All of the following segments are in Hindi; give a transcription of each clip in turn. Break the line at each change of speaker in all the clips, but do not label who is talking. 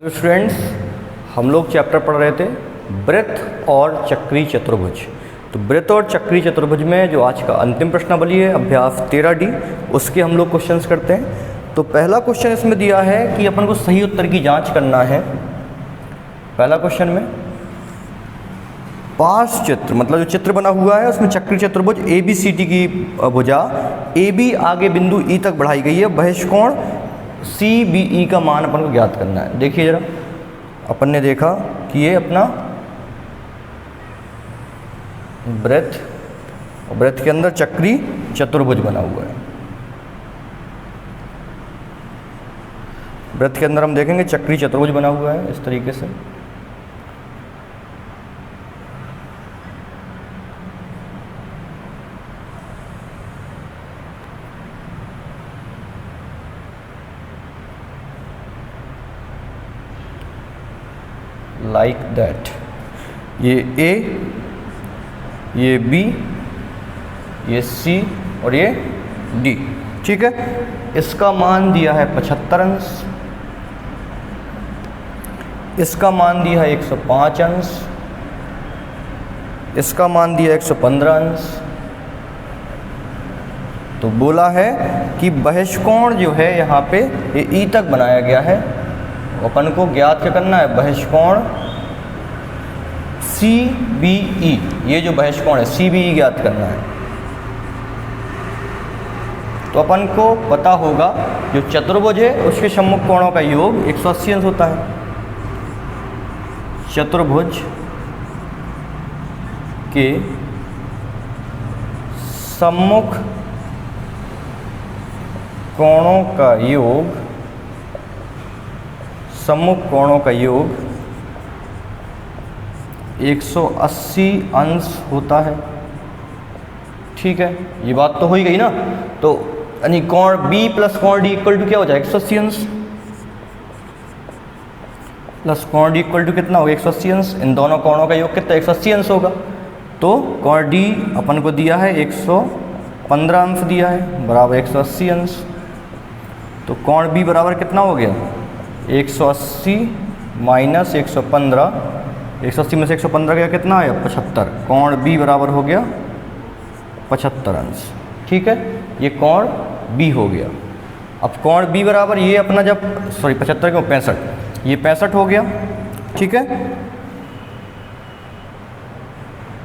तो स्टूडेंट्स, हम लोग चैप्टर पढ़ रहे थे वृत्त और चक्री चतुर्भुज। तो वृत्त और चक्री चतुर्भुज में जो आज का अंतिम प्रश्नावली है अभ्यास 13D, उसके हम लोग क्वेश्चंस करते हैं। तो पहला क्वेश्चन इसमें दिया है कि अपन को सही उत्तर की जांच करना है। पहला क्वेश्चन में पार्श्व चित्र, मतलब जो चित्र बना हुआ है उसमें चक्री चतुर्भुज ABCD की भुजा AB आगे बिंदु E तक बढ़ाई गई है। बहिष्कोण CBE का मान अपन को ज्ञात करना है। देखिए जरा, अपन ने देखा कि ये अपना वृत्त, वृत्त के अंदर चक्री चतुर्भुज बना हुआ है। वृत्त के अंदर हम देखेंगे चक्री चतुर्भुज बना हुआ है इस तरीके से। लाइक दैट, ये A, ये B, ये C और ये D, ठीक है। इसका मान दिया है 75 अंश, इसका मान दिया है 105 अंश, इसका मान दिया है 115 अंश। तो बोला है कि बहिष्कोण जो है यहाँ पे ये E तक बनाया गया है। अपन को ज्ञात क्या करना है, बहिष्कोण CBE, ये जो बहिष्कोण है CBE ज्ञात करना है। तो अपन को पता होगा जो चतुर्भुज है उसके सम्मुख कोणों का योग 180 अंश होता है। चतुर्भुज के सम्मुख कोणों का योग, सम्मुख कोणों का योग 180 अंश होता है, ठीक है। ये बात तो हो ही गई ना। तो यानी कोण B प्लस कोण D इक्वल टू क्या हो जाएगा, 180 अंश, प्लस कोण D इक्वल टू कितना होगा, 180 अंश। इन दोनों कोणों का योग कितना, 180 अंश होगा। तो कोण D अपन को दिया है 115 अंश दिया है, बराबर 180 अंश। तो कोण B बराबर कितना हो गया, 180 माइनस 115, 180 में से 115 गया कितना आया, 75। कोण B बराबर हो गया 75 अंश, ठीक है। ये कोण B हो गया। अब कोण B बराबर ये अपना जब 75 क्यों 65, ये 65 हो गया, ठीक है।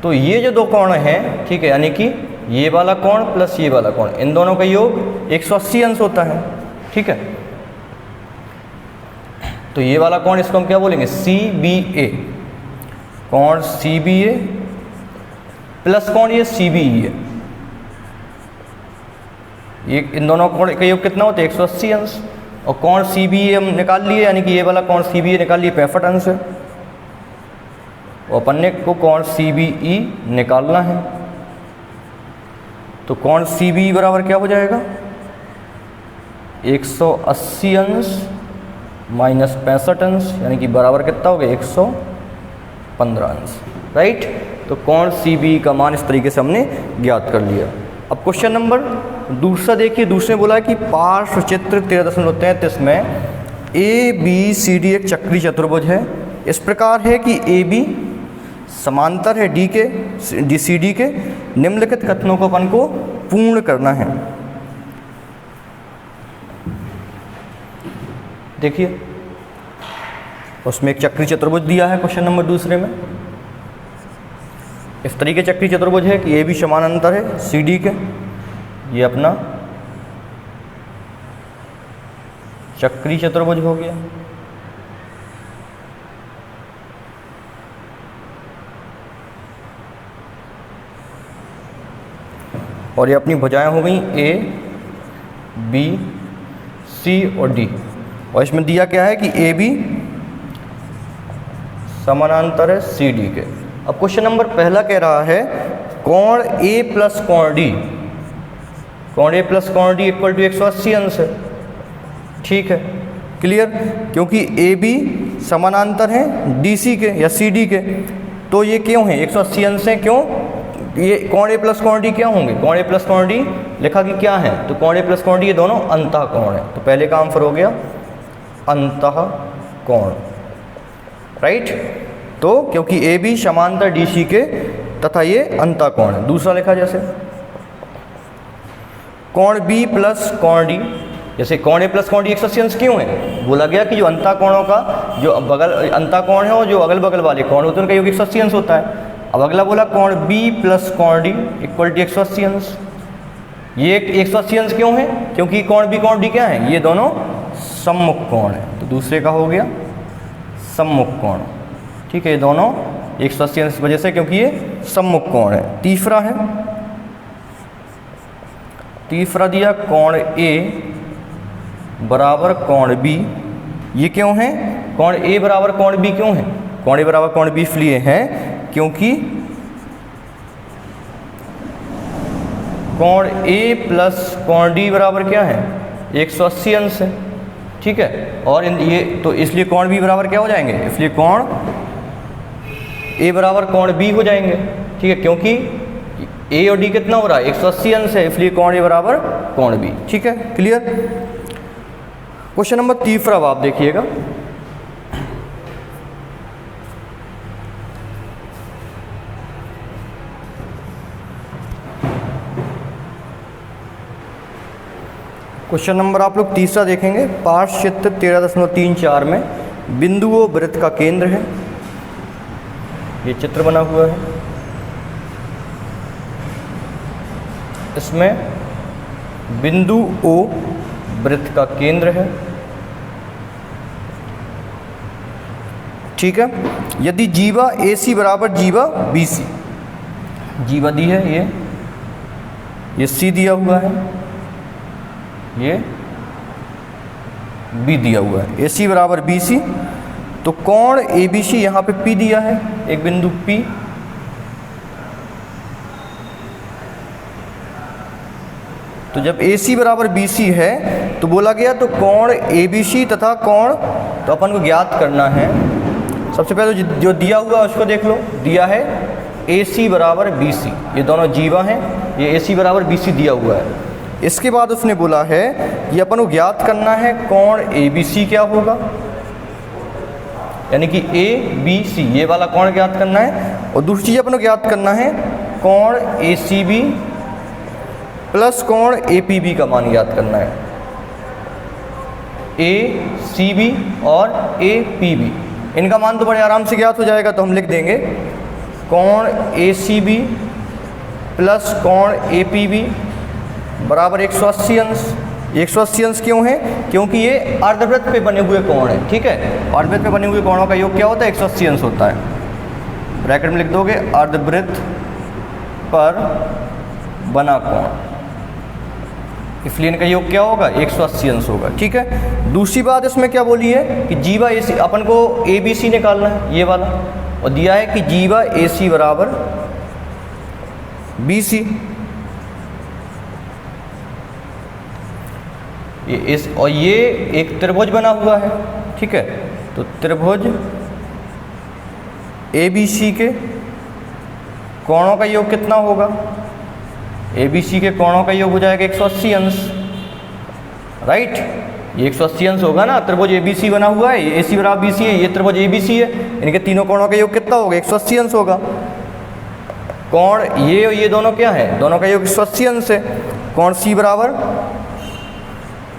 तो ये जो दो कोण हैं, ठीक है, यानी कि ये वाला कोण प्लस ये वाला कोण, इन दोनों का योग 180 अंश होता है, ठीक है। तो ये वाला कोण इसको हम क्या बोलेंगे, CBA, कोण CBA प्लस कोण ये CBE है। ये इन दोनों कोण का योग कितना होता है, 180 अंश। और कोण CBA हम निकाल लिए, यानी कि ये वाला कोण CBA निकाल लिए 65 अंश है। और अपन ने को कोण CBE निकालना है। तो कोण CBE बराबर क्या हो जाएगा, 180 अंश माइनस 65 अंश, यानी कि बराबर कितना हो गया, 115 अंश, राइट। तो कोण CBE का मान इस तरीके से हमने ज्ञात कर लिया। अब क्वेश्चन नंबर दूसरा देखिए। दूसरे बोला है कि पार्श्व चित्र 13.33 में ABCD एक चक्री चतुर्भुज है। इस प्रकार है कि AB समांतर है CD के। निम्नलिखित कथनों को अपन को पूर्ण करना है। देखिए, उसमें एक चक्री चतुर्भुज दिया है क्वेश्चन नंबर दूसरे में। इस तरीके चक्री चतुर्भुज है कि AB समानांतर है CD के। ये अपना चक्री चतुर्भुज हो गया। और ये अपनी भुजाएं हो गई A, B, C और D। और इसमें दिया क्या है कि AB समानांतर है CD के। अब क्वेश्चन नंबर पहला कह रहा है कोण A प्लस कोण D, कोण A प्लस कोण D इक्वल टू 180 अंश है, ठीक है, क्लियर। क्योंकि AB समानांतर है DC के या CD के, तो ये क्यों है 180 अंश है, क्यों, ये कोण A प्लस कोण D क्या होंगे, कोण A प्लस कोण D लिखा कि क्या है, तो कोण A प्लस कोण D ये दोनों अंतः कोण है। तो पहले का आंसर हो गया अंतः कोण, राइट। तो क्योंकि ए बी समांतर डी सी के तथा ये अंतःकोण है। दूसरा लिखा जैसे कोण बी प्लस कोण डी, जैसे कोण ए प्लस कोण डी 180 अंश क्यों है? बोला गया कि जो अंतःकोणों का जो बगल अंतःकोण है और जो अगल बगल वाले कोण होते हैं उनका योग 180 अंश होता है। अब अगला बोला कोण बी प्लस कोण डी इक्वल टू 180 अंश। ये 180 अंश क्यों है? क्योंकि कोण बी कोण डी क्या है? ये दोनों सम्मुख कोण है। तो दूसरे का हो गया सम्मुख कोण, ठीक है। ये दोनों 180 अंश वजह से, क्योंकि ये सम्मुख कोण है। तीसरा दिया कोण ए बराबर कोण बी, ये क्यों है? कोण ए बराबर कोण बी क्यों है? कोण ए बराबर कोण बी इसलिए है क्योंकि कोण ए प्लस कोण डी बराबर क्या है? 180 अंश है, ठीक है। और ये तो इसलिए कोण बी बराबर क्या हो जाएंगे? इसलिए कोण ए बराबर कोण बी हो जाएंगे, ठीक है। क्योंकि ए और डी कितना हो रहा है? 180 अंश है, इसलिए कोण ए बराबर कोण बी, ठीक है। क्लियर। क्वेश्चन नंबर 3 आप देखिएगा। क्वेश्चन नंबर आप लोग 3 देखेंगे। पार्श्व चित्र 13.34 में बिंदु ओ वृत्त का केंद्र है। ये चित्र बना हुआ है, इसमें बिंदु ओ वृत्त का केंद्र है, ठीक है। यदि जीवा AC बराबर जीवा BC, जीवा दी है ये C दिया हुआ है, ये B दिया हुआ है, AC बराबर BC, तो कोण ABC यहाँ पे P दिया है, एक बिंदु P। तो जब AC बराबर BC है तो बोला गया तो कोण ABC तथा कोण, तो अपन को ज्ञात करना है। सबसे पहले जो दिया हुआ उसको देख लो, दिया है AC बराबर BC, ये दोनों जीवा हैं, ये AC बराबर BC दिया हुआ है। इसके बाद उसने बोला है ये अपन को ज्ञात करना है कोण ABC क्या होगा, यानी कि ABC ये वाला कोण ज्ञात करना है। और दूसरी चीज़ अपन को ज्ञात करना है कोण ACB प्लस कोण APB का मान ज्ञात करना है। ACB और APB इनका मान तो बड़े आराम से ज्ञात हो जाएगा, तो हम लिख देंगे कोण ACB प्लस कोण APB बराबर 180 अंश। 180 अंश क्यों है? क्योंकि ये अर्धवृत्त पे बने हुए कोण है, ठीक है। अर्धवृत्त पे बने हुए कोणों का योग क्या होता है? 180 अंश होता है। ब्रैकेट में लिख दोगे अर्धवृत्त पर बना कोण, इसलिए इनका योग क्या होगा? 180 अंश होगा, ठीक है। दूसरी बात इसमें क्या बोली है कि जीवा AC अपन को ABC निकालना है, ये वाला, और दिया है कि जीवा AC बराबर BC। और ये एक त्रिभुज बना हुआ है, ठीक है। तो त्रिभुज ABC के कोणों का योग कितना होगा? ABC के कोणों का योग हो जाएगा 180 अंश, राइट। ये 180 अंश होगा ना, त्रिभुज ABC बना हुआ है, ये AC बराबर BC है, ये त्रिभुज ABC है, इनके तीनों कोणों का योग कितना होगा? 180 अंश होगा। कोण ये दोनों क्या है? दोनों का योग 180 अंश है। कोण C बराबर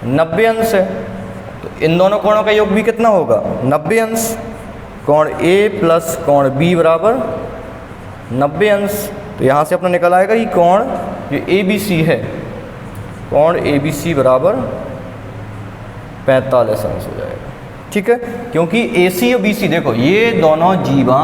90 अंश है, तो इन दोनों कोणों का योग भी कितना होगा? 90 अंश। कोण A प्लस कोण B बराबर 90 अंश। तो यहाँ से अपना निकल आएगा कि कोण जो ABC है, कोण ABC बराबर 45 अंश हो जाएगा, ठीक है। क्योंकि AC और BC देखो ये दोनों जीवा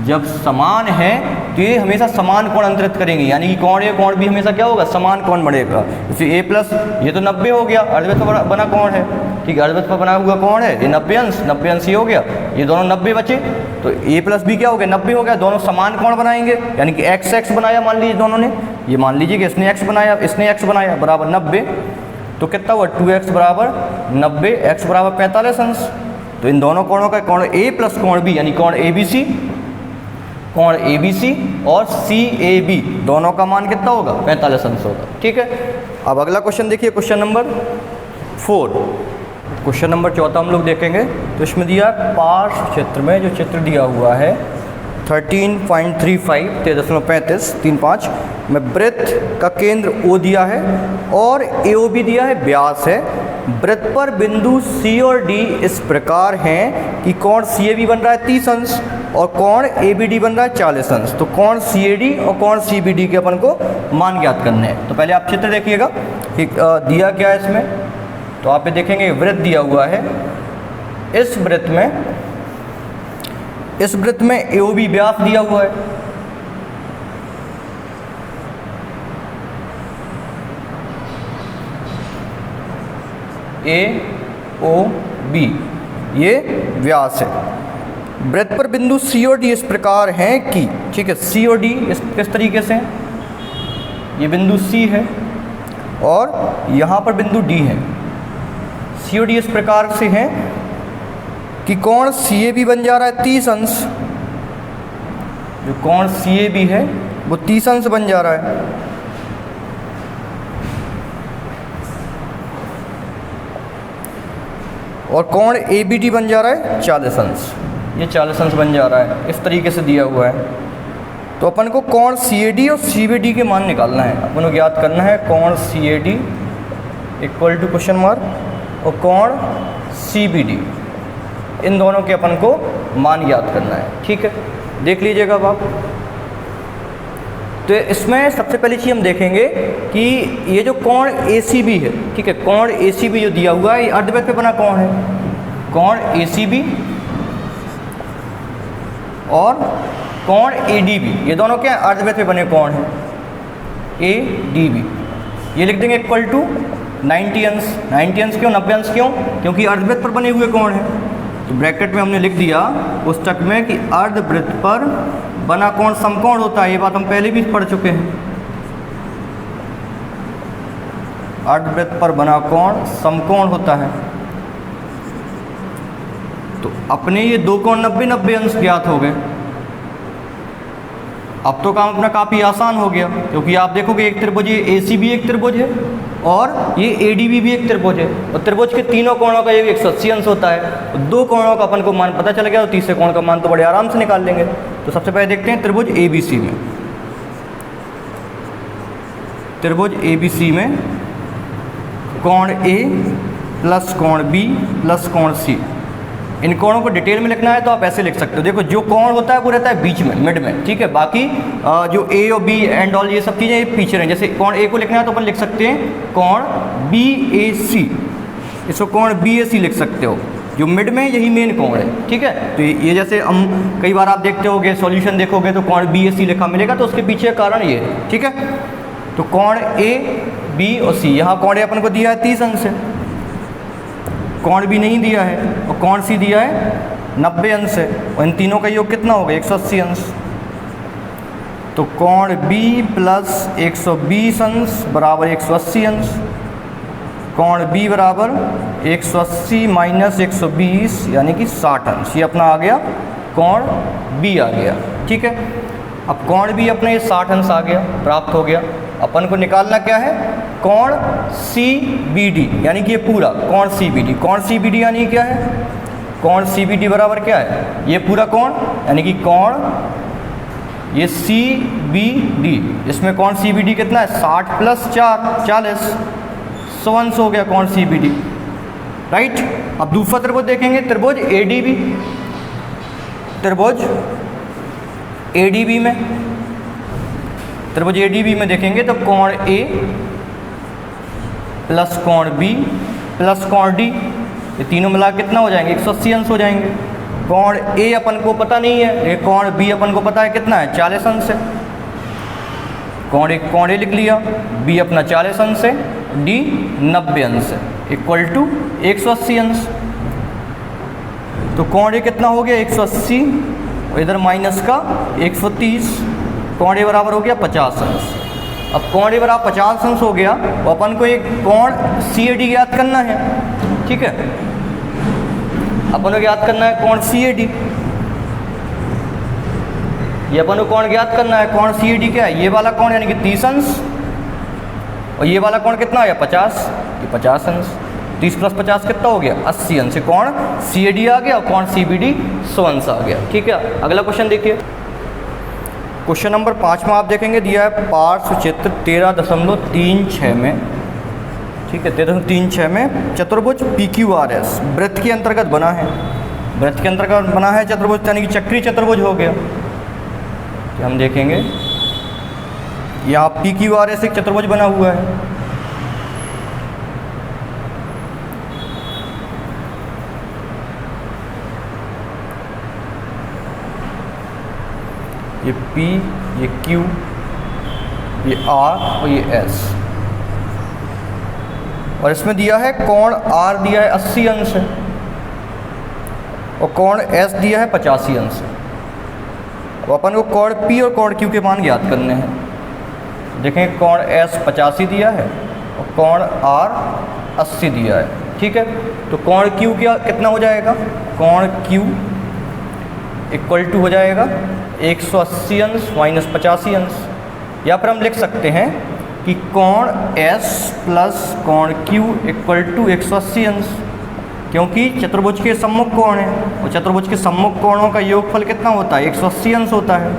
जब समान है तो ये हमेशा समान कोण अंतरित करेंगे, यानी कि कोण A कोण B हमेशा क्या होगा? समान कोण बढ़ेगा। इसलिए A प्लस ये तो 90 हो गया, अर्धवृत्त पर बना कोण है, ठीक है। अर्धवृत्त पर बना हुआ कोण है, ये 90 अंश, 90 अंश ये हो गया, ये दोनों 90 बचे, तो A प्लस B क्या हो गया? 90 हो गया। दोनों समान कोण बनाएंगे, यानी कि x बनाया, मान लीजिए दोनों ने, ये मान लीजिए कि इसने x बनाया, इसने x बनाया, बराबर 90, तो कितना हुआ? 2x बराबर 90, x बराबर 45 अंश। तो इन दोनों कोणों का कोण A प्लस कोण B यानी कोण ABC, कोण ABC और CAB दोनों का मान कितना होगा? 45 अंश होगा, ठीक है। अब अगला क्वेश्चन देखिए, क्वेश्चन नंबर 4। क्वेश्चन नंबर 14 हम लोग देखेंगे। तो इसमें दिया है पार्श्व क्षेत्र में जो चित्र दिया हुआ है 13.35 13.35 35 में वृत्त का केंद्र O दिया है और AOB दिया है, व्यास है। वृत्त पर बिंदु C और D इस प्रकार हैं कि कोण CAB बन रहा है 30 अंश और कोण ABD बन रहा है 40 अंश। तो कोण CAD और कोण CBD के अपन को मान ज्ञात करने हैं। तो पहले आप चित्र देखिएगा कि दिया क्या है इसमें। तो आप ये देखेंगे वृत्त दिया हुआ है। इस वृत्त में AOB व्यास दिया हुआ है। AOB ये व्यास है। वृत्त पर बिंदु C और D इस प्रकार हैं कि, ठीक है, C और D किस तरीके से हैं, ये बिंदु C है और यहाँ पर बिंदु D है। C और D इस प्रकार से हैं कि कोण CAB बन जा रहा है 30 अंश, जो कोण CAB है वो 30 अंश बन जा रहा है। और कोण ABD बन जा रहा है 40 अंश, ये 40 अंश बन जा रहा है। इस तरीके से दिया हुआ है। तो अपन को कोण CAD और CBD के मान निकालना है। अपन को ज्ञात करना है कोण CAD equal to question mark और कोण CBD, इन दोनों के अपन को मान ज्ञात करना है। ठीक है, देख लीजिएगा अब आप। तो इसमें सबसे पहली चीज़ हम देखेंगे कि ये जो कोण ACB है, ठीक है, कोण ACB जो दिया हुआ है ये अर्धवृत्त पे बना कोण है। कोण ACB और कोण ADB ये दोनों क्या अर्धवृत्त पे बने कोण हैं। ADB ये लिख देंगे इक्वल टू 90 अंश। 90 अंश क्यों, 90 अंश क्यों, क्योंकि अर्धवृत्त पर बने हुए कोण हैं। तो ब्रैकेट में हमने लिख दिया पुस्तक में कि अर्धवृत्त पर बना कोण समकोण होता है। ये बात हम पहले भी पढ़ चुके हैं। अर्धवृत्त पर बना कोण समकोण होता है। तो अपने ये दो कोण 90-90 अंश ज्ञात हो गए। अब तो काम अपना काफ़ी आसान हो गया, क्योंकि आप देखोगे एक त्रिभुज, ये ACB एक त्रिभुज है और ये ADB भी एक त्रिभुज है और त्रिभुज के तीनों कोणों का ये 180 अंश होता है। तो दो कोणों का अपन को मान पता चल गया, तो तीसरे कोण का मान तो बड़े आराम से निकाल लेंगे। तो सबसे पहले देखते हैं त्रिभुज ABC में। त्रिभुज ABC में कोण A प्लस कोण B प्लस कोण C, इन कोणों को डिटेल में लिखना है तो आप ऐसे लिख सकते हो। देखो जो कोण होता है वो रहता है बीच में, मिड में, ठीक है। बाकी जो A और B एंड ऑल ये सब चीज़ें ये पीछे रहें। जैसे कोण A को लिखना है तो अपन लिख सकते हैं कोण BAC, इसको कोण BAC लिख सकते हो। जो मिड में यही मेन कोण है, ठीक है। तो ये जैसे हम कई बार आप देखते होगे सॉल्यूशन देखोगे तो कोण BAC लिखा मिलेगा, तो उसके पीछे कारण ये है, ठीक है। तो कोण A B और C, यहाँ कोण A अपन को दिया है 30 अंश है, कोण B नहीं दिया है और कोण C दिया है 90 अंश है, और इन तीनों का योग कितना होगा 180 अंश। तो कोण B प्लस 120 अंश बराबर 180 अंश। कोण B बराबर 180 माइनस 120 यानी कि 60 अंश। ये अपना आ गया कोण B आ गया, ठीक है। अब कोण B अपने ये 60 अंश आ गया, प्राप्त हो गया। अपन को निकालना क्या है, कोण CBD, यानी कि ये पूरा कोण CBD। कोण CBD यानी क्या है, कोण CBD बराबर क्या है, ये पूरा कोण, यानी कि कोण ये CBD, इसमें कोण CBD कितना है 60 प्लस 4 40, 100 अंश हो गया कोण CBD, राइट। अब दूसरा त्रिभुज देखेंगे, त्रिभुज ADB। त्रिभुज ADB में, त्रिभुज ADB में देखेंगे तो कोण A प्लस कोण B प्लस कोण D, ये तीनों मिला कितना हो जाएंगे 180 अंश हो जाएंगे। कोण A अपन को पता नहीं है, ये कोण B अपन को पता है कितना है 40 अंश है। कोण A लिख लिया, B अपना 40 अंश है, D 90 अंश है, इक्वल टू 180 अंश। तो कोण A कितना हो गया 180 और इधर माइनस का 130, कोण A बराबर हो गया 50 अंश। अब कोण A बराबर 50 अंश हो गया, तो अपन को एक कोण CAD ज्ञात करना है, ठीक है। अपन को ज्ञात करना है कोण CAD, ये अपन को कोण ज्ञात करना है। कोण CAD क्या है, ये वाला कोण यानी कि 30 अंश, और ये वाला कोण कितना है 50, ये 50 अंश। 30 प्लस 50 कितना हो गया 80 अंश। कौन CAD आ गया और कौन CBD 100 अंश आ गया। ठीक है, अगला क्वेश्चन देखिए। क्वेश्चन नंबर 5 में आप देखेंगे दिया है पार्श्व चित्र 13.36 में, ठीक है 13.36 में चतुर्भुज PQRS वृत्त के अंतर्गत बना है। वृत्त के अंतर्गत बना है चतुर्भुज, यानी कि चक्रीय चतुर्भुज हो गया। तो हम देखेंगे यहाँ PQRS एक चतुर्भुज बना हुआ है। ये P, ये Q, ये R और ये S, और इसमें दिया है कोण R दिया है 80 अंश है और कोण S दिया है 85 अंश है। तो अपन को कोण P और कोण Q के मान ज्ञात करने हैं। देखें कोण S 85 दिया है और कोण R 80 दिया है। ठीक है, तो कोण Q क्या कितना हो जाएगा, कोण Q इक्वल टू हो जाएगा 180 अंश माइनस 85 अंश। या फिर हम लिख सकते हैं कि कोण S प्लस कोण Q इक्वल टू 180 अंश, क्योंकि चतुर्भुज के सम्मुख कोण है और चतुर्भुज के सम्मुख कोणों का योगफल कितना होता है 180 अंश होता है।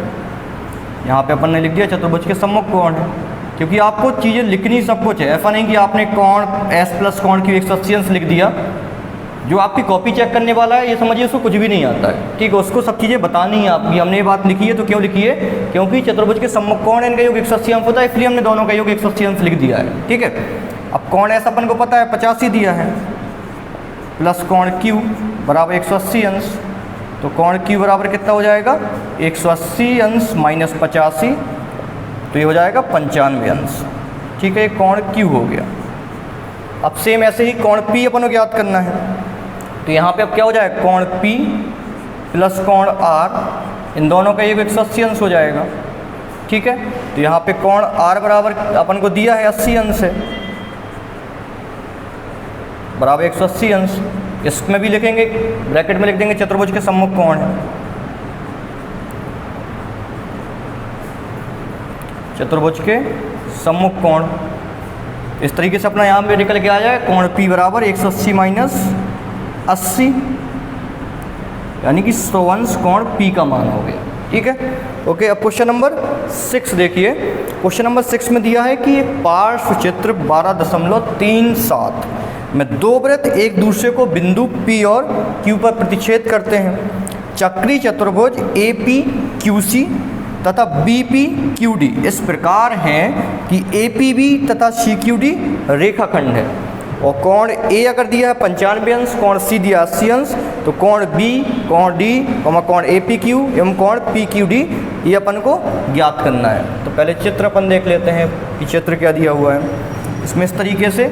यहाँ पे अपन ने लिख दिया चतुर्भुज के सम्मुख कोण है, क्योंकि आपको चीज़ें लिखनी सब कुछ है। ऐसा नहीं कि आपने कोण S प्लस कोण Q 180 अंश लिख दिया, जो आपकी कॉपी चेक करने वाला है ये समझिए उसको कुछ भी नहीं आता है। ठीक है, उसको सब चीज़ें बतानी है आपकी। हमने ये बात लिखी है तो क्यों लिखी है, क्योंकि चतुर्भुज के सम्मुख कोण इनका योग 180 अंश होता है, इसलिए हमने दोनों का योग 180 अंश लिख दिया है। ठीक है, अब कोण S अपन को पता है 85 दिया है प्लस कोण Q बराबर 180 अंश, तो कोण Q बराबर कितना हो जाएगा 180 अंश माइनस 85, तो ये हो जाएगा 95 अंश। ठीक है, कोण Q हो गया। अब सेम ऐसे ही कोण P अपन को ज्ञात करना है, तो यहाँ पे अब क्या हो जाएगा कोण P प्लस कोण R, इन दोनों का योग 180 अंश हो जाएगा। ठीक है, तो यहाँ पे कोण R बराबर अपन को दिया है 80 अंश है, बराबर 180 अंश। इसमें भी लिखेंगे ब्रैकेट में लिख देंगे चतुर्भुज के सम्मुख कोण है, चतुर्भुज के सम्मुख कोण। इस तरीके से अपना यहाँ पे निकल के आ जाए कोण P बराबर 180 माइनस 80, यानी कि 100 अंश कोण P का मान हो गया। ठीक है, ओके। अब क्वेश्चन नंबर 6 देखिए। क्वेश्चन नंबर 6 में दिया है कि एक पार्श्व चित्र 12.37 में दो वृत्त एक दूसरे को बिंदु P और Q पर प्रतिच्छेद करते हैं। चक्रीय चतुर्भुज APQC तथा BPQD इस प्रकार हैं कि APB तथा CQD रेखाखंड है, और कोण A अगर दिया है 95 अंश, कोण C दिया 80 अंश, तो कोण B, कोण D, कोण APQ एवं कोण PQD ये अपन को ज्ञात करना है। तो पहले चित्र अपन देख लेते हैं कि चित्र क्या दिया हुआ है। इसमें इस तरीके से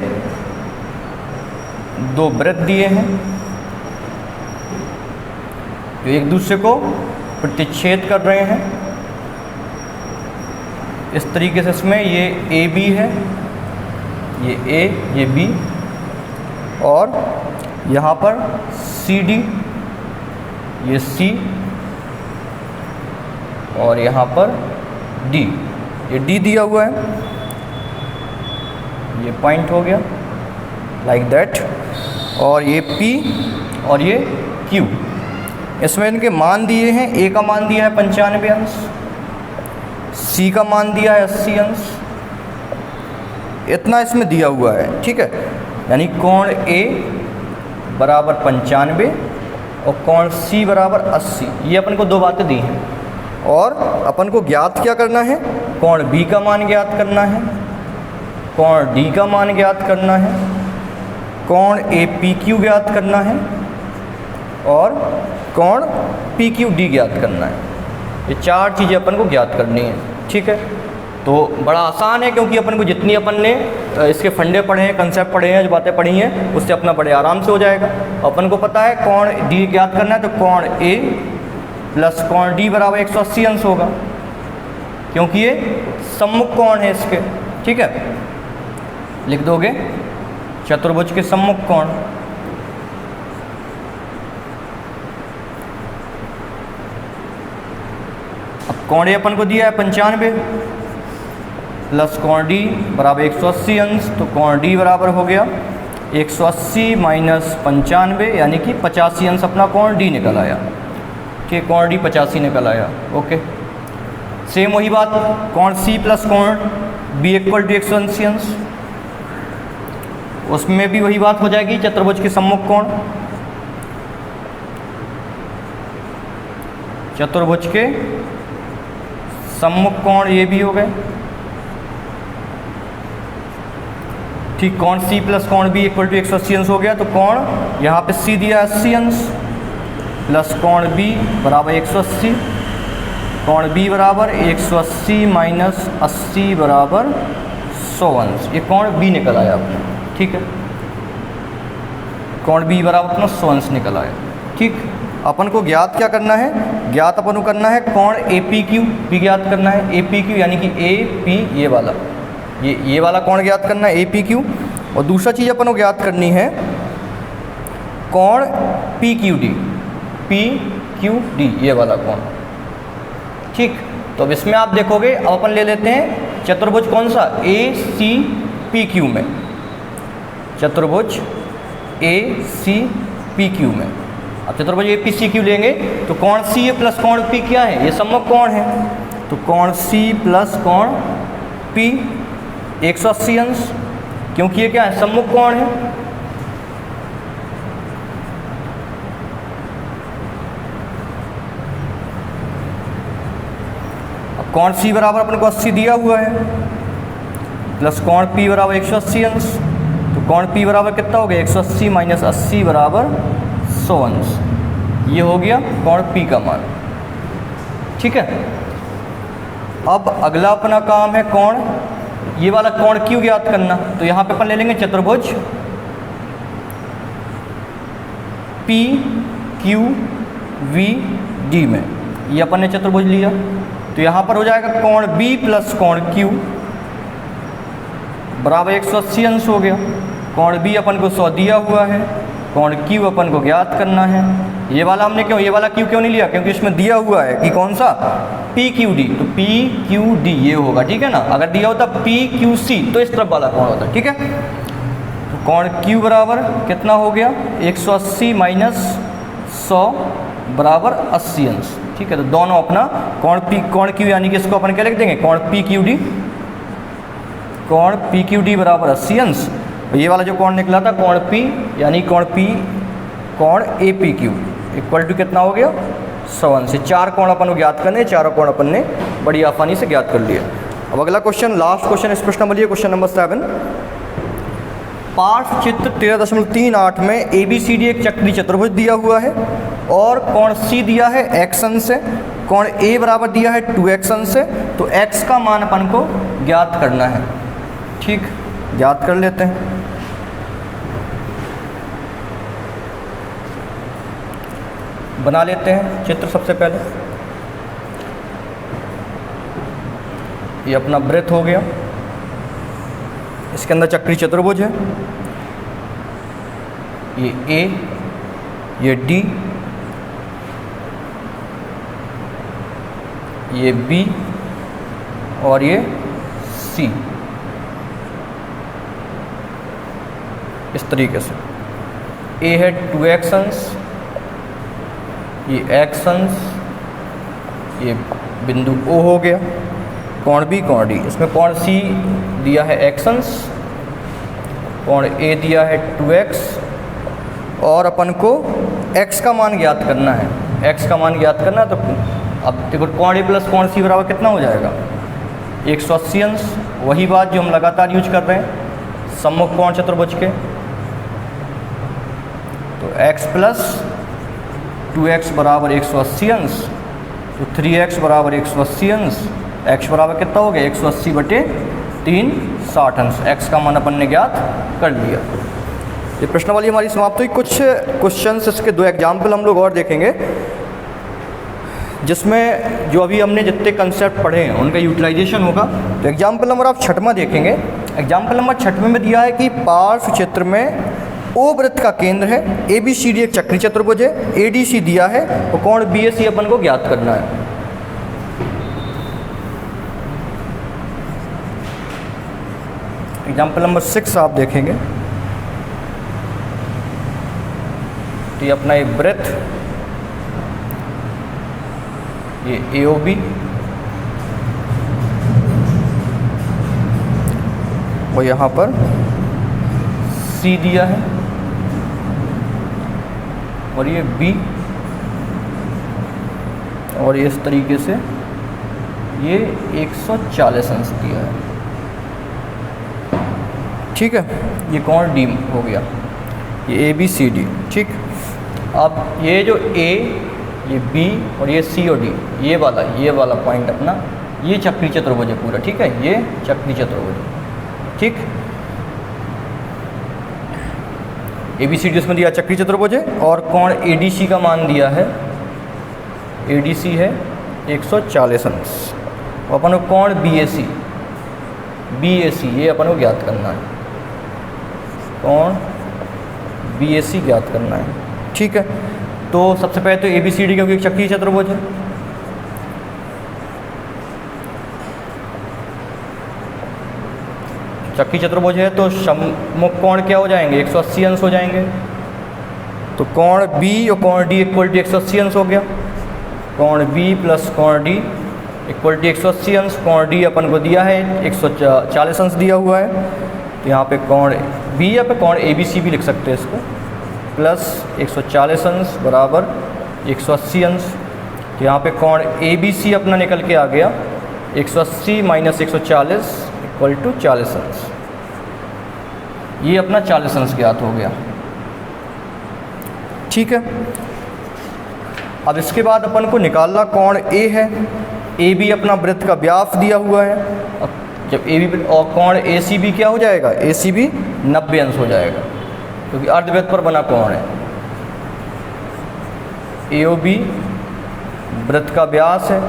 दो वृत्त दिए हैं जो एक दूसरे को प्रतिच्छेद कर रहे हैं। इस तरीके से इसमें ये AB है, ये A, ये B, और यहाँ पर CD, ये C, और यहाँ पर D, ये D दिया हुआ है, ये पॉइंट हो गया लाइक दैट, और ये P और ये Q। इसमें इनके मान दिए हैं, A का मान दिया है 95 अंश, C का मान दिया है 80 अंश, इतना इसमें दिया हुआ है। ठीक है, यानी कोण A बराबर 95 और कोण C बराबर 80, ये अपन को दो बातें दी हैं। और अपन को ज्ञात क्या करना है, कोण B का मान ज्ञात करना है, कोण D का मान ज्ञात करना है, कोण APQ ज्ञात करना है और कोण PQD ज्ञात करना है। ये चार चीज़ें अपन को ज्ञात करनी है। ठीक है, तो बड़ा आसान है, क्योंकि अपन को जितनी अपन ने इसके फंडे पढ़े हैं, कंसेप्ट पढ़े हैं, जो बातें पढ़ी हैं, उससे अपना बड़े आराम से हो जाएगा। अपन को पता है कोण D ज्ञात करना है, तो कोण A प्लस कोण D बराबर 180 अंश होगा, क्योंकि ये सम्मुख कोण है इसके। ठीक है, लिख दोगे चतुर्भुज के सम्मुख कोण। अब कोण A अपन को दिया है 95 प्लस कोण D बराबर 180 अंश, तो कोण D बराबर हो गया 180 माइनस 95 यानी कि 85 अंश अपना कोण डी निकल आया, कि कोण डी 85 निकल आया। ओके, सेम वही बात कोण सी प्लस कोण बी इक्वल टू 180 अंश, उसमें भी वही बात हो जाएगी, चतुर्भुज के सम्मुख कोण, चतुर्भुज के सम्मुख कोण ये भी हो गए। ठीक, कोण सी प्लस कोण बी इक्वल टू 180 अंश हो गया, तो कोण यहाँ पे सी दिया 80 अंश प्लस कोण बी बराबर 180, कोण बी बराबर 180 माइनस 80 बराबर 100 अंश, ये कोण बी निकल आया अपना। ठीक है, कोण बी बराबर अपना 100 अंश निकल आया। ठीक, अपन को ज्ञात क्या करना है, ज्ञात अपन को करना है कोण ए पी क्यू भी ज्ञात करना है। ए पी क्यू यानी कि ए पी ये वाला, ये वाला कोण ज्ञात करना है ए पी क्यू। और दूसरा चीज़ अपन को ज्ञात करनी है कोण P Q D, P Q D ये वाला कोण। ठीक, तो अब इसमें आप देखोगे, अब अपन ले लेते हैं चतुर्भुज कौन सा, ए सी पी क्यू में, चतुर्भुज ए सी पी क्यू में। अब चतुर्भुज ए पी सी क्यू लेंगे तो कोण सी प्लस कोण पी क्या है, ये सम्मुख कोण है, तो कोण सी प्लस कोण पी 180 अंश, क्योंकि ये क्या है, सम्मुख कोण है। अब कोण सी बराबर अपन को 80 दिया हुआ है प्लस कोण पी बराबर 180 अंश, तो कोण पी बराबर कितना हो गया, 180 माइनस 80 बराबर 100 अंश, ये हो गया कोण पी का मान। ठीक है, अब अगला अपना काम है कोण, ये वाला कोण क्यू ज्ञात करना। तो यहाँ पे अपन ले लेंगे चतुर्भुज पी क्यू वी डी में, ये अपन ने चतुर्भुज लिया, तो यहाँ पर हो जाएगा कोण बी प्लस कोण क्यू बराबर 180 अंश हो गया। कोण बी अपन को 100 दिया हुआ है, कोण क्यू अपन को ज्ञात करना है। ये वाला हमने क्यों, ये वाला क्यू क्यों नहीं लिया, क्योंकि इसमें दिया हुआ है कि कौन सा, पी क्यू डी, तो पी क्यू डी ये होगा। ठीक है ना, अगर दिया होता पी क्यू सी तो इस तरफ वाला कोण होता। ठीक है, तो कोण क्यू बराबर कितना हो गया, 180 माइनस 100 बराबर 80 अंश। ठीक है, तो दोनों अपना कोण क्यू यानी कि इसको अपन क्या लिख देंगे, कोण पी क्यू डी, कोण पी क्यू डी बराबर 80 अंश। ये वाला जो कोण निकला था कोण पी यानी कोण पी कोण A P Q equal to कितना हो गया, 100 अंश। से चार कोण अपन को ज्ञात करने, चारों कोण अपन ने बड़ी आसानी से ज्ञात कर लिया। अब अगला क्वेश्चन, लास्ट क्वेश्चन इस प्रश्न नंबर, क्वेश्चन नंबर 7। पाठ चित्र 13.38 में ए बी सी डी एक चक्रीय चतुर्भुज दिया हुआ है और कोण सी दिया है x अंश से, कोण ए बराबर दिया है 2x अंश से, तो x का मान अपन को ज्ञात करना है। ठीक, ज्ञात कर लेते हैं। बना लेते हैं चित्र सबसे पहले। ये अपना वृत्त हो गया, इसके अंदर चक्रीय चतुर्भुज है, ये ए, ये डी, ये बी और ये सी, इस तरीके से। ए है 2x अंश, ये x अंश, ये बिंदु O हो गया, कोण बी कोण डी, इसमें कोण सी दिया है x अंश, कोण ए दिया है 2x, और अपन को x का मान ज्ञात करना है। x का मान ज्ञात करना है, तो अब देखो कोण ए प्लस कोण सी बराबर कितना हो जाएगा, 180 अंश। वही बात जो हम लगातार यूज कर रहे हैं सम्मुख कोण चतुर्भुज के, तो x प्लस 2x बराबर 180 अंश, तो 3x बराबर 180 अंश, x बराबर कितना हो गया, 180/3 60 अंश। x का मान अपन ने ज्ञात कर लिया। ये प्रश्नावली हमारी समाप्त हुई। कुछ क्वेश्चंस, इसके 2 एग्जाम्पल हम लोग और देखेंगे, जिसमें जो अभी हमने जितने कंसेप्ट पढ़े हैं उनका यूटिलाइजेशन होगा। तो एग्जाम्पल नंबर आप 6वां देखेंगे। एग्जाम्पल नंबर 6वें में दिया है कि पार्श्व चित्र में ओ वृत्त का केंद्र है, ए बी सी डी एक चक्रीय चतुर्भुज है, ए डी सी दिया है, तो कोण बी ए सी अपन को ज्ञात करना है। एग्जाम्पल नंबर 6 आप देखेंगे। तो ये अपना एक वृत्त, ये AOB, और यहाँ पर C दिया है, और ये B, और इस तरीके से ये 140 अंश दिया है। ठीक है, ये कोण D हो गया, ये ABCD। ठीक, अब ये जो A, ये B और ये C और D, ये वाला पॉइंट अपना, ये चक्री चतुर्भुज है पूरा। ठीक है, ये चक्री चतुर्भुज है। ठीक, ABCD उसमें दिया चक्री चतुर्भुज है, और कोण ADC का मान दिया है, ADC है 140 अंश। अपन को कोण BAC ये अपन को ज्ञात करना है, कोण BAC ज्ञात करना है। ठीक है, तो सबसे पहले तो ABCD क्योंकि एक चक्रीय चतुर्भुज है, चक्रीय चतुर्भुज है तो सम्मुख कोण क्या हो जाएंगे, 180 अंश हो जाएंगे। तो कोण B और कोण D इक्वल टू 180 अंश हो गया। कोण B प्लस कोण D इक्वल टू 180 अंश। कोण D अपन को दिया है 140 अंश दिया हुआ है, तो यहाँ पे कोण B या पे कोण ABC भी लिख सकते हैं इसको, प्लस 140 अंश बराबर 180 अंश। तो यहाँ पे कोण ABC अपना निकल के आ गया 180 माइनस 140 इक्वल टू 40 अंश। ये अपना 40 अंश ज्ञात हो गया। ठीक है, अब इसके बाद अपन को निकालना कोण A है। AB अपना वृत्त का व्यास दिया हुआ है। अब जब AB और कोण ACB क्या हो जाएगा, ACB 90 अंश हो जाएगा, क्योंकि अर्धवृत्त पर बना कोण है। AOB वृत्त का व्यास है।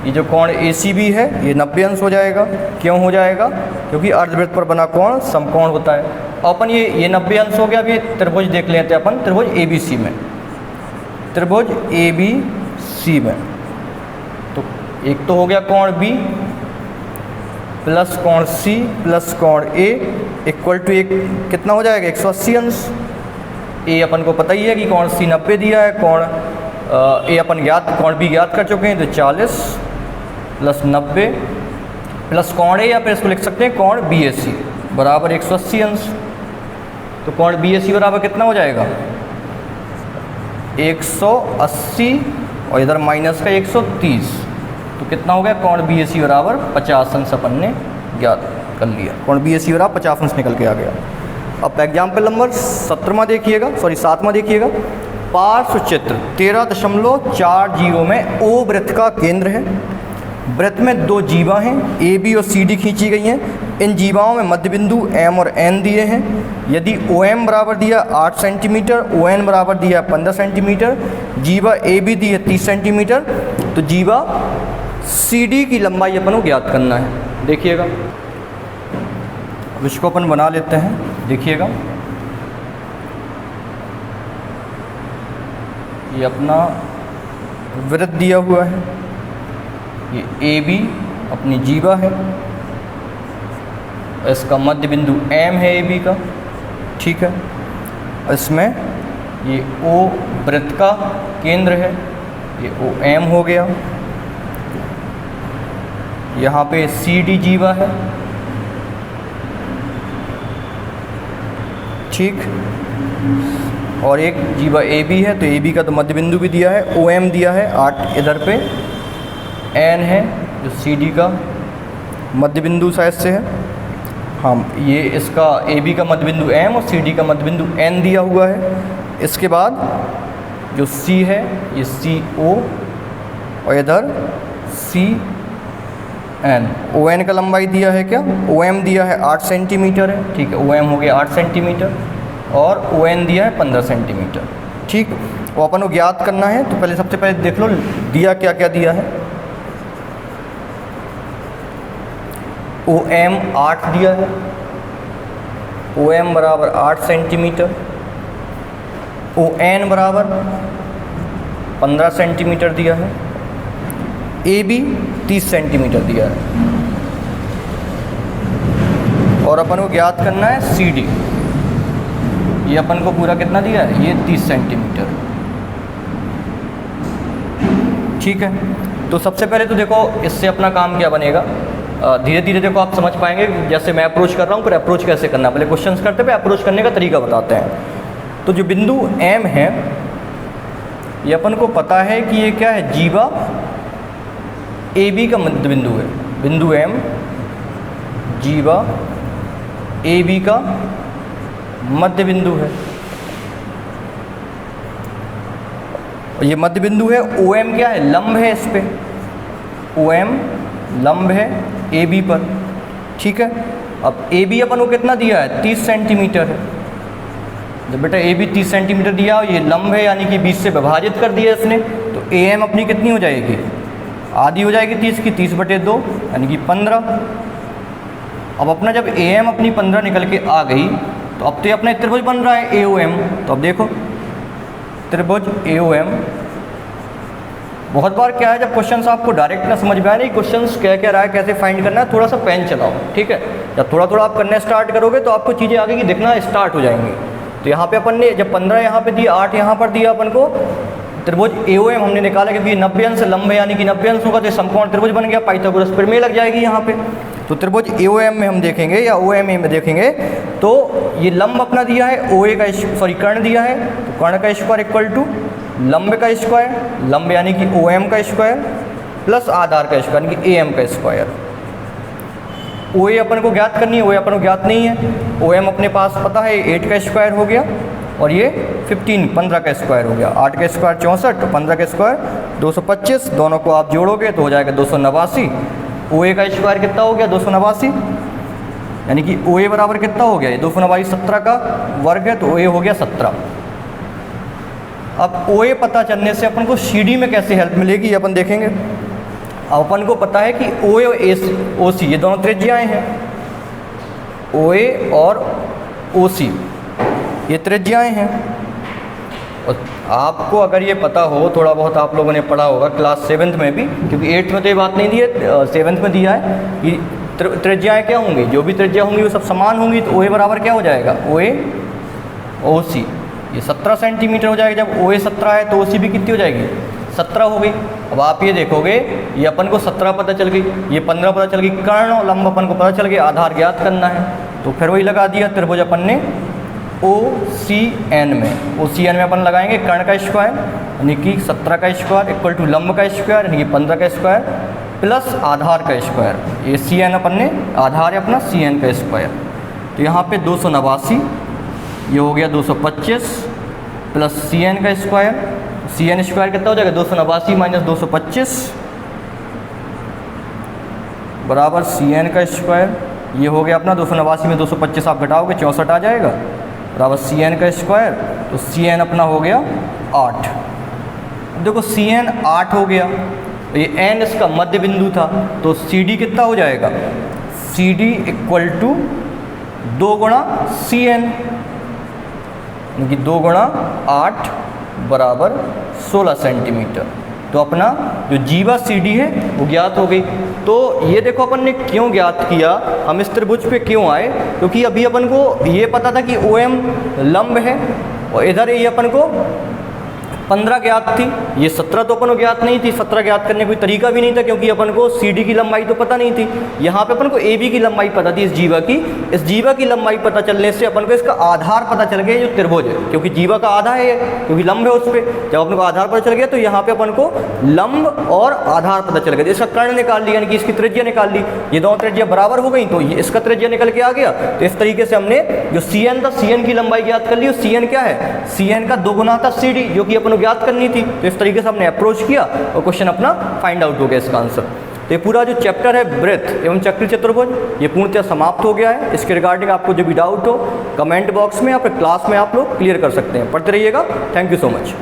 ये जो कोण ACB है ये 90 अंश हो जाएगा। क्यों हो जाएगा, क्योंकि अर्धवृत्त पर बना कोण समकोण होता है। अपन ये 90 अंश हो गया। अभी त्रिभुज देख लेते हैं अपन, त्रिभुज ABC में, त्रिभुज ABC में तो एक तो हो गया कोण B प्लस कोण C प्लस कोण A इक्वल टू एक कितना हो जाएगा, 180 अंश। A अपन को पता ही है कि कोण C 90 दिया है, कोण A अपन कोण B ज्ञात कर चुके हैं, तो 40 प्लस 90 प्लस कोण A, या फिर इसको लिख सकते हैं कोण BAC बराबर 180 अंश। तो कोण BAC बराबर कितना हो जाएगा, 180 और इधर माइनस का 130, तो कितना हो गया, कोण BAC बराबर 50 अंश अपन ने ज्ञात कर लिया। कोण BAC बराबर 50 अंश निकल के आ गया। अब एग्जाम्पल नंबर 7वां देखिएगा। पार्श्व चित्र 13.40 में O वृत्त का केंद्र है। वृत्त में दो जीवा हैं, AB और CD खींची गई हैं। इन जीवाओं में मध्य बिंदु M और N दिए हैं। यदि OM बराबर दिया 8 सेंटीमीटर, ON बराबर दिया 15 सेंटीमीटर, जीवा AB दी है 30 सेंटीमीटर, तो जीवा CD की लंबाई अपन को ज्ञात करना है। देखिएगा, अब इसको अपन बना लेते हैं। देखिएगा, ये अपना वृत्त दिया हुआ है, ये AB अपनी जीवा है, इसका मध्य बिंदु M है AB का। ठीक है, इसमें ये O वृत्त का केंद्र है, ये OM हो गया। यहाँ पे CD जीवा है। ठीक, और एक जीवा AB है, तो AB का तो मध्य बिंदु भी दिया है, OM दिया है 8, इधर पे N है जो CD का मध्य बिंदु साइड से है। हम ये इसका AB का मध्य बिंदु M और CD का मध्य बिंदु N दिया हुआ है। इसके बाद जो C है ये CO और इधर CN। ON का लंबाई दिया है क्या, OM दिया है 8 सेंटीमीटर है। ठीक है, OM हो गया 8 सेंटीमीटर और ON दिया है 15 सेंटीमीटर। ठीक, वो अपन को ज्ञात करना है। तो पहले सबसे पहले देख लो दिया क्या क्या दिया है। OM 8 दिया है, OM बराबर 8 सेंटीमीटर, ON बराबर 15 सेंटीमीटर दिया है, AB 30 सेंटीमीटर दिया है, और अपन को ज्ञात करना है CD। ये अपन को पूरा कितना दिया है, ये 30 सेंटीमीटर। ठीक है, तो सबसे पहले तो देखो इससे अपना काम क्या बनेगा, धीरे धीरे देखो आप समझ पाएंगे। जैसे मैं अप्रोच कर रहा हूँ, फिर अप्रोच कैसे करना है, पहले क्वेश्चंस करते हुए अप्रोच करने का तरीका बताते हैं। तो जो बिंदु M है, ये अपन को पता है कि ये क्या है, जीवा AB का मध्य बिंदु है। बिंदु M जीवा AB का मध्य बिंदु है, और ये मध्य बिंदु है। OM क्या है, लंब है इस पे, OM लंब है AB पर। ठीक है, अब AB अपन को कितना दिया है, 30 सेंटीमीटर है। जब बेटा AB 30 सेंटीमीटर दिया और ये लंब है, यानी कि 20 से विभाजित कर दिया इसने, तो AM अपनी कितनी हो जाएगी, आधी हो जाएगी 30 की, 30/2 यानी कि 15। अब अपना जब AM अपनी 15 निकल के आ गई, तो अब तो ये अपना त्रिभुज बन रहा है AOM। तो अब देखो त्रिभुज AOM, बहुत बार क्या है, जब क्वेश्चंस आपको डायरेक्ट ना समझ में आए, नहीं क्वेश्चंस क्या क्या रहा है, कैसे फाइंड करना है, थोड़ा सा पेन चलाओ। ठीक है, जब थोड़ा थोड़ा आप करने स्टार्ट करोगे तो आपको चीज़ें आगे की दिखना स्टार्ट हो जाएंगी। तो यहाँ पे अपन ने जब 15 यहाँ पे दिया, 8 यहाँ पर दिया अपन को, त्रिभुज AOM हमने निकाला क्योंकि 90 अंश लंब है, यानी कि 90 अंश होगा तो समकोण त्रिभुज बन गया, पाइथागोरस प्रमेय लग जाएगी यहाँ पे। तो त्रिभुज AOM में हम देखेंगे या OMA में देखेंगे, तो ये लंब अपना दिया है, OA का कर्ण दिया है, तो कर्ण का स्क्वायर इक्वल टू लंब का स्क्वायर, लंब यानी कि OM का स्क्वायर प्लस आधार का स्क्वायर यानी कि AM का स्क्वायर। OA अपन को ज्ञात करनी है, OA अपन को ज्ञात नहीं है। OM अपने पास पता है 8 का स्क्वायर हो गया, और ये 15 का स्क्वायर हो गया। 8 का स्क्वायर 64 और 15 का स्क्वायर 225, दोनों को आप जोड़ोगे तो हो जाएगा 289। OA का स्क्वायर कितना हो गया, 289, यानी कि OA बराबर कितना हो गया, 289 17 का वर्ग है, तो OA हो गया 17। अब OA पता चलने से अपन को CD में कैसे हेल्प मिलेगी, ये अपन देखेंगे। अब अपन को पता है कि OA और OC ये दोनों त्रिज्याएं हैं, OA और OC ये त्रिज्याएं हैं। और आपको अगर ये पता हो, थोड़ा बहुत आप लोगों ने पढ़ा होगा क्लास 7th में भी, क्योंकि 8th में तो ये बात नहीं दी है, 7th में दिया है कि त्रिज्याएं क्या होंगी, जो भी त्रिज्या होंगी वो सब समान होंगी। तो OA बराबर क्या हो जाएगा, OA OC ये 17 सेंटीमीटर हो जाएगा। जब OA 17 है तो OC भी कितनी हो जाएगी, 17 हो गई। अब आप ये देखोगे, ये अपन को 17 पता चल गई, ये 15 पता चल गई, कर्ण और लंब अपन को पता चल गया, आधार ज्ञात करना है। तो फिर वही लगा दिया त्रिभुज अपन ने OCN में। OCN में अपन लगाएंगे कर्ण का स्क्वायर यानी कि 17 का स्क्वायर इक्वल टू लंब का स्क्वायर यानी कि 15 का स्क्वायर प्लस आधार का स्क्वायर। ये CN अपन ने, आधार है अपना CN का स्क्वायर। तो यहाँ पे 289, ये हो गया 225 प्लस CN का स्क्वायर। CN स्क्वायर कितना हो जाएगा, 289 माइनस 225 बराबर CN का स्क्वायर। ये हो गया अपना 289 में 225 आप घटाओगे 64 आ जाएगा, बराबर CN का स्क्वायर। तो CN अपना हो गया 8। देखो CN 8 हो गया, तो ये N इसका मध्य बिंदु था, तो CD कितना हो जाएगा, CD इक्वल टू 2 गुणा CN, यानी कि 2 गुणा 8 बराबर 16 सेंटीमीटर। तो अपना जो जीवा CD है वो ज्ञात हो गई। तो ये देखो अपन ने क्यों ज्ञात किया, हम इस त्रिभुज पे क्यों आए, क्योंकि अभी अपन को ये पता था कि OM लंब है, और इधर ये अपन को 15 ज्ञात थी, ये 17 तो अपन को ज्ञात नहीं थी। 17 ज्ञात करने का कोई तरीका भी नहीं था, क्योंकि अपन को CD की लंबाई तो पता नहीं थी। यहाँ पे अपन को AB की लंबाई पता थी, इस जीवा की। इस जीवा की लंबाई पता चलने से अपन को इसका आधार पता चल गया, जो त्रिभुज है, क्योंकि जीवा का आधा है, क्योंकि लंब है उस पर। जब अपन को आधार पता चल गया तो यहाँ पे अपन को लंब और आधार पता चल गया। इसका कर्ण निकाल लिया, यानी कि इसकी त्रिज्या निकाल ली। ये दोनों त्रिज्या बराबर हो गई, तो ये इसका त्रिज्या निकल के आ गया। तो इस तरीके से हमने जो CN था, CN की लंबाई ज्ञात कर ली। और CN क्या है, CN का 2 गुना था CD, जो कि अपन को ज्ञात करनी थी। तो इस तरीके से हमने अप्रोच किया और क्वेश्चन अपना फाइंड आउट हो गया इसका आंसर। तो ये पूरा जो चैप्टर है ब्रेथ एवं चक्रीय चतुर्भुज, ये पूर्णतः समाप्त हो गया है। इसके रिगार्डिंग आपको जो भी डाउट हो कमेंट बॉक्स में या फिर क्लास में आप लोग क्लियर कर सकते हैं। पढ़ते रहिएगा। Thank you so much.